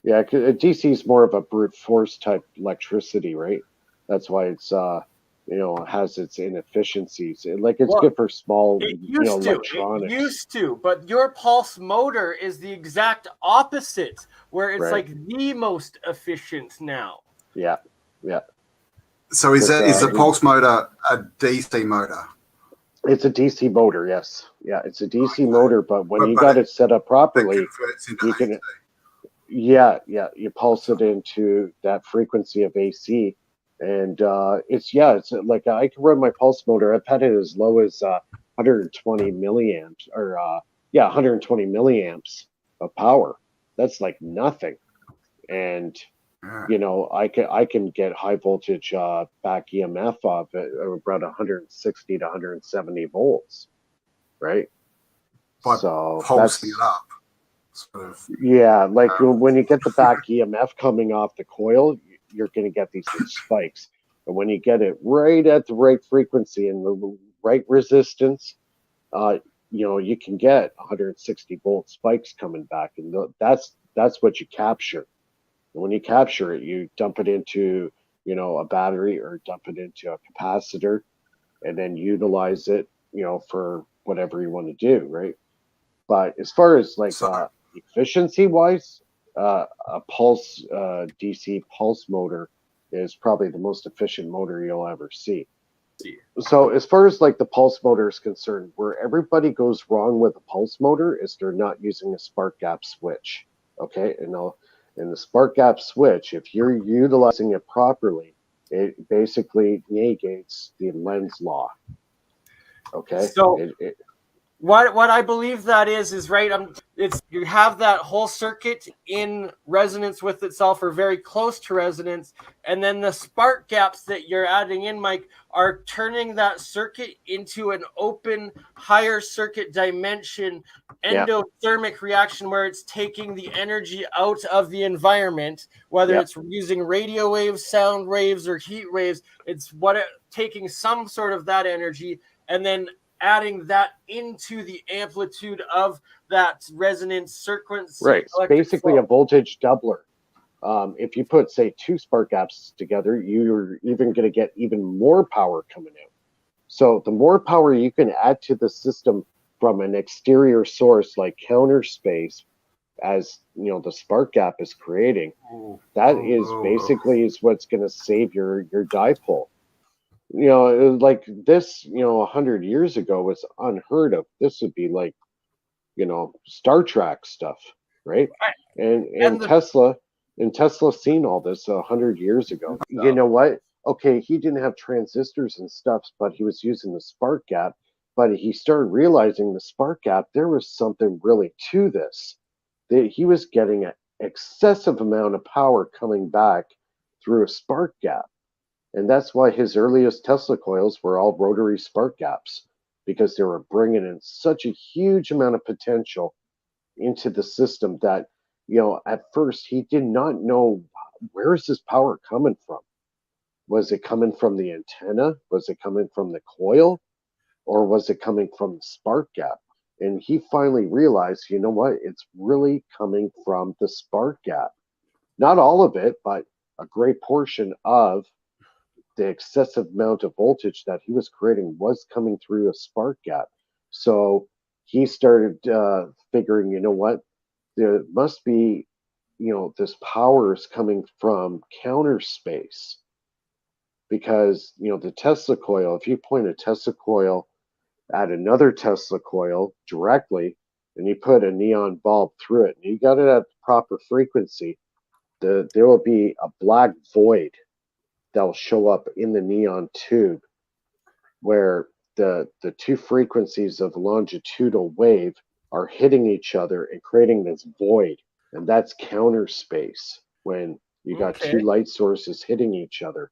Yeah, DC is more of a brute force type electricity, right? That's why it's has its inefficiencies. Like it's good for small It electronics. used to, but your pulse motor is the exact opposite, where it's Right. like the most efficient now. Yeah. So is the pulse motor a DC motor? It's a DC motor, yes. Yeah, it's a DC motor, but when you got it set up properly, you can. Yeah, you pulse it into that frequency of AC, and it's like I can run my pulse motor. I've had it as low as 120 milliamps, or 120 milliamps of power. That's like nothing, and I can get high voltage back EMF off at around 160 to 170 volts, right? So pulsing it up. Yeah, like when you get the back EMF coming off the coil, you're going to get these spikes. And when you get it right at the right frequency and the right resistance, you can get 160 volt spikes coming back, and that's what you capture. And when you capture it, you dump it into a battery or dump it into a capacitor, and then utilize it for whatever you want to do, right? But as far as like efficiency wise, a pulse DC pulse motor is probably the most efficient motor you'll ever see. So as far as like the pulse motor is concerned, where everybody goes wrong with a pulse motor is they're not using a spark gap switch. Okay, and the spark gap switch, if you're utilizing it properly, it basically negates the Lenz's law. Okay, so what I believe that is right. It's you have that whole circuit in resonance with itself, or very close to resonance, and then the spark gaps that you're adding in, Mike, are turning that circuit into an open higher circuit dimension endothermic reaction, where it's taking the energy out of the environment, whether it's using radio waves, sound waves, or heat waves. It's taking some sort of that energy and then adding that into the amplitude of that resonance frequency. Right. It's basically a voltage doubler. If you put, say, two spark gaps together, you're even going to get even more power coming out. So the more power you can add to the system from an exterior source like counter space, as the spark gap is creating, that is basically what's going to save your dipole. Like this, 100 years ago was unheard of. This would be like, Star Trek stuff, right? And Tesla seen all this 100 years ago. You know what? Okay, he didn't have transistors and stuff, but he was using the spark gap. But he started realizing the spark gap, there was something really to this. That he was getting an excessive amount of power coming back through a spark gap. And that's why his earliest Tesla coils were all rotary spark gaps, because they were bringing in such a huge amount of potential into the system that, at first he did not know, where is this power coming from? Was it coming from the antenna? Was it coming from the coil? Or was it coming from the spark gap? And he finally realized, you know what? It's really coming from the spark gap. Not all of it, but a great portion of the excessive amount of voltage that he was creating was coming through a spark gap. So he started figuring, you know what? There must be, this power is coming from counter space. Because, the Tesla coil, if you point a Tesla coil at another Tesla coil directly, and you put a neon bulb through it, and you got it at the proper frequency, there will be a black void that will show up in the neon tube, where the two frequencies of longitudinal wave are hitting each other and creating this void, and that's counter space when you got two light sources hitting each other.